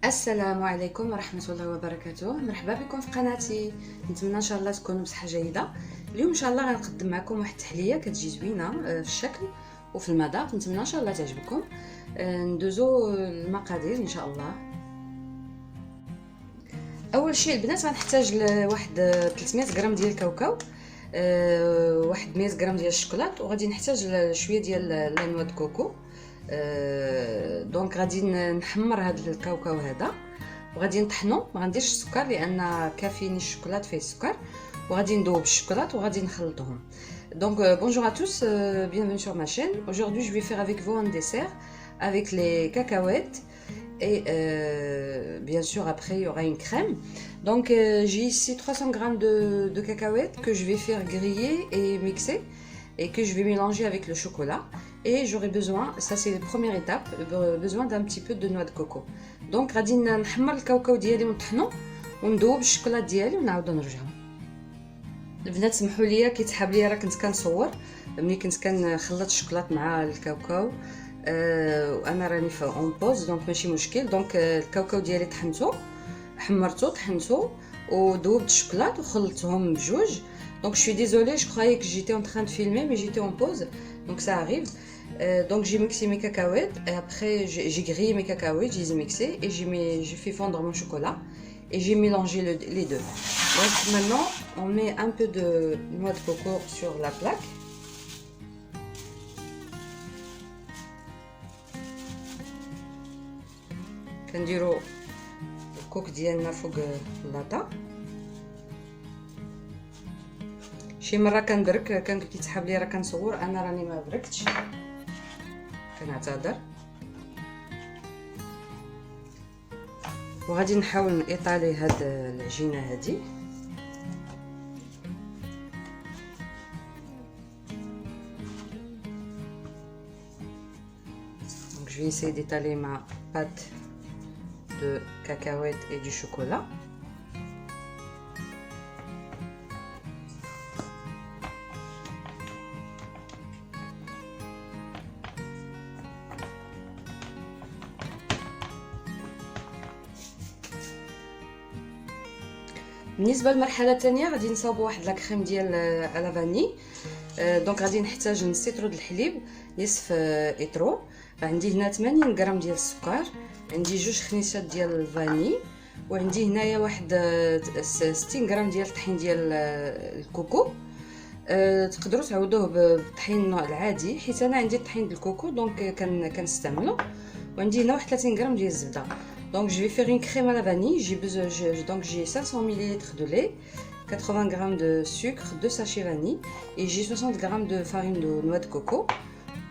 السلام عليكم ورحمة الله وبركاته. مرحبا بكم في قناتي. نتمنى ان شاء الله تكونوا بصحة جيدة. اليوم ان شاء الله غنقدم معكم واحد التحلية كتجي زوينة في الشكل وفي المذاق. نتمنى ان شاء الله تعجبكم. ندوزو المقادير ان شاء الله. اول شيء البنات غنحتاج لواحد 300 غرام ديال الكاوكاو، واحد 100 غرام ديال الشوكولات، وغادي نحتاج شويه ديال لا نوا د كوكو. دونك غادي نحمر هذا الكاوكاو هذا وغادي نطحنو. ما غنديرش السكر لان كافيني الشوكولات فيه السكر، وغادي ندوب الشوكولات وغادي نخلطهم. Donc bonjour à tous, bienvenue sur ma chaîne. Aujourd'hui je vais faire avec vous un dessert avec les cacahuètes et bien sûr après il y aura une crème. Donc j'ai ici 300 grammes de cacahuètes que je vais faire griller et mixer et que je vais mélanger avec le chocolat. Et j'aurai besoin, ça c'est la première étape, besoin d'un petit peu de noix de coco. Donc غادي نحمر الكاوكاو ديالي ونطحنو وندوب الشوكولات ديالي ونعاود نرجعو. البنات سمحوا لي كيتحاب لي راه كنت كنصور ملي كنت كنخلط الشوكولات مع الكاوكاو، وانا راني في اون بوز دونك ماشي مشكل. دونك الكاوكاو ديالي طحنته حمرته طحنته ودوبت الشوكولات وخلطتهم بجوج. Donc je suis désolée, je croyais que j'étais en train de filmer mais j'étais en pause, donc ça arrive. Donc j'ai mixé mes cacahuètes et après j'ai grillé mes cacahuètes, je les ai mixées et j'ai fait fondre mon chocolat et j'ai mélangé les deux. Donc maintenant on met un peu de noix de coco sur la plaque. كنديرو الكوك ديالنا فوق اللاطه. شي مره كنبرك كان كيتحاب لي راه كنصور، انا راني ما بركتش كنعتذر. وغادي نحاول نطالي هاد العجينه هادي. Donc je vais essayer d'étaler ma pâte de cacahuètes et du chocolat. بالنسبه للمرحله الثانيه غادي نصاوبوا واحد لا كريم ديال على فاني. دونك غادي نحتاج نص لتر د الحليب، نصف ايترو. عندي هنا 80 غرام ديال السكر، عندي جوج خنيشات ديال الفاني، وعندي هنايا واحد 60 غرام ديال الطحين ديال الكوكو. تقدروا تعوضوه بالطحين العادي حيت انا عندي الطحين ديال الكوكو دونك كنستعملو. وعندي هنا واحد 30 غرام ديال الزبده. Donc je vais faire une crème à la vanille. J'ai 500 ml de lait, 80 g de sucre, 2 sachets vanille et j'ai 60 g de farine de noix de coco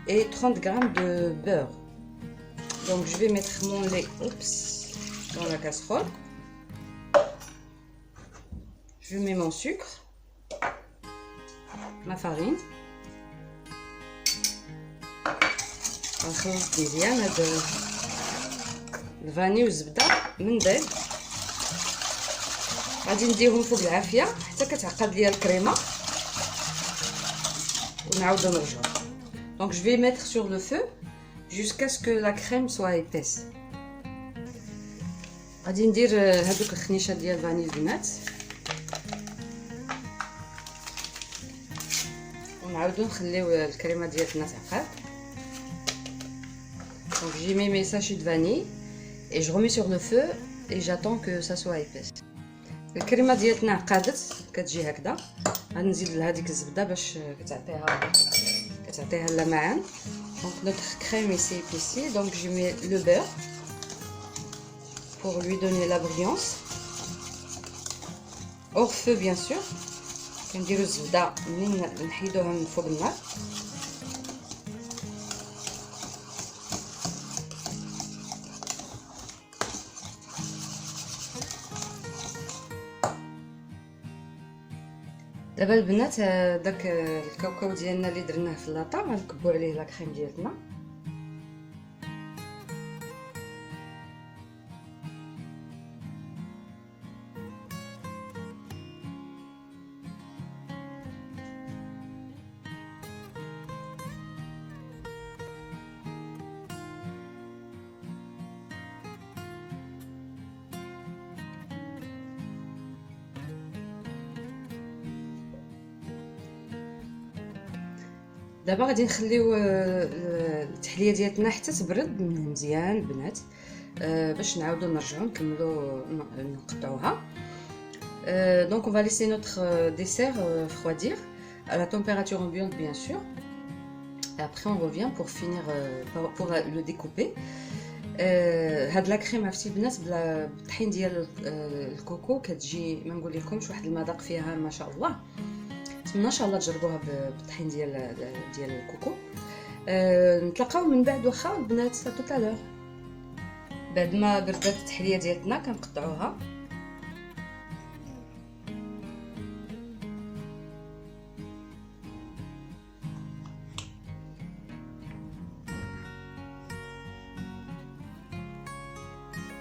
et 30 g de beurre. Donc je vais mettre mon lait dans la casserole. Je mets mon sucre, ma farine. نخلط مزيان هاد الفاني والزبده من بعد غادي نديهم فوق العافيه حتى كتعقد ليا الكريمه ونعاودو نرجعو. Donc je vais mettre sur le feu jusqu'à ce que la crème soit épaisse. غادي ندير هذوك الخنيشات ديال الفاني البنات ونعاودو نخليو الكريمه ديالنا تعقد. Donc j'ai mis mes sachets de vanille et je remets sur le feu et j'attends que ça soit épaisse. الكريمه ديالتنا عقدت كتجي هكذا. غنزيد لها ديك الزبده باش كتعطيها اللمعان. Donc notre crème est épaissie. Donc je mets le beurre pour lui donner la brillance. Hors feu bien sûr. كنديروا الزبده منين نحيدوها من فوق النار. دابا البنات داك الكاوكاو ديالنا اللي درناه في اللاطه غنكبوا عليه لا كريم ديالنا. دابا غادي نخليو التحليه ديالتنا حتى تبرد مزيان البنات، باش نعاودو نرجعو نكملو نقطعوها. Donc on va laisser notre dessert refroidir à la température ambiante bien sûr. Et après on revient pour finir pour le découper. هاد لا كريم عرفتي البنات بالطحين ديال الكوكو كتجي ما نقول لكمش واحد المذاق فيها ما شاء الله. نتمنى ان شاء الله تجربوها بالطحين ديال الكوكو. نتلاقاو من بعد واخا البنات توتالور. بعد ما بردات التحليه ديالتنا كنقطعوها.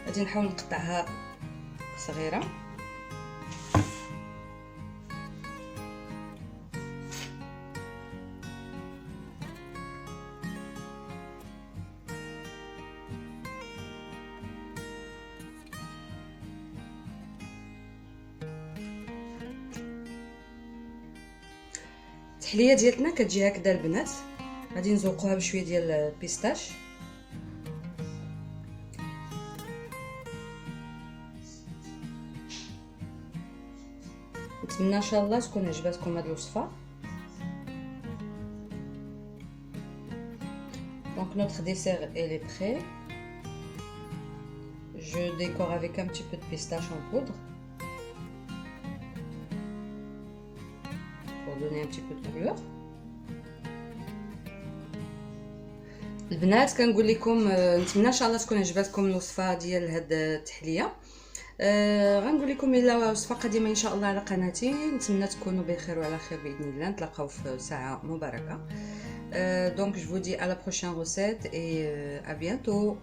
غادي نحاول نقطعها صغيره. التحليه ديالتنا كتجي هكذا البنات. غادي نزوقوها بشويه ديال البيستاش. نتمنى ان شاء الله تكون عجباتكم هذه الوصفه. Donc notre dessert est prêt. Je décore avec un petit peu de pistache en poudre pour donner un petit peu de couleur. البنات كنقول لكم نتمنى ان شاء الله تكون عجباتكم الوصفه ديال هاد التحليه. غنقول لكم الا وصفه قديمه ان شاء الله على قناتي. نتمنى تكونوا بخير وعلى خير باذن الله. نتلاقاو في ساعه مباركه. Donc je vous dis à la prochaine recette et à bientôt.